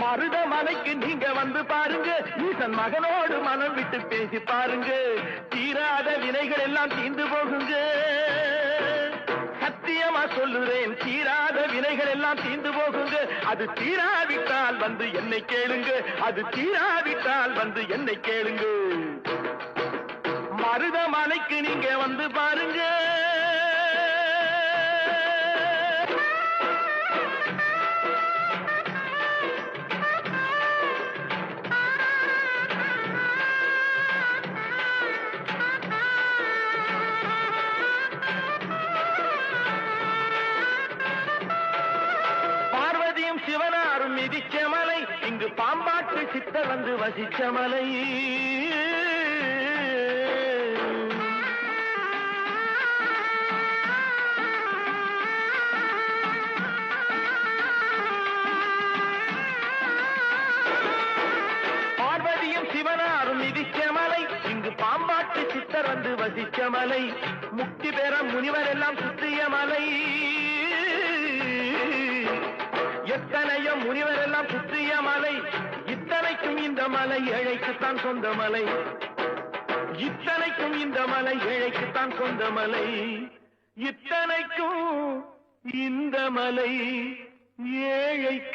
மருதமலைக்கு நீங்க வந்து பாருங்க, ஈசன் மகனோடு மனம் விட்டு பேசி பாருங்க, தீராத வினைகள் எல்லாம் தீர்ந்து போகுங்க. சத்தியமா சொல்லுறேன், தீராத வினைகள் எல்லாம் தீர்ந்து போகுங்க. அது தீராவிட்டால் வந்து என்னை கேளுங்க, அது தீராவிட்டால் வந்து என்னை கேளுங்க. மருதமலைக்கு நீங்க வந்து பாருங்க. பார்வதியும் சிவனாரும் மிதிச்ச மலை, இங்கு பாம்பாட்டு சித்தர் வந்து வசிச்ச மலை. பார்வதியும் சிவனாரும் மிதிச்ச மலை, இங்கு பாம்பாட்டு சித்தர் வந்து வசிச்ச மலை. முக்தி பெற முனிவர் எல்லாம் சுற்றிய மலை. எத்தனையோ முனிவர் எல்லாம் சுற்றிய மலை. இத்தனைக்கும் இந்த மலை ஏழைக்குத்தான் சொந்த மலை. இத்தனைக்கும் இந்த மலை ஏழைக்குத்தான் சொந்த மலை. இத்தனைக்கும் இந்த மலை ஏழைக்கு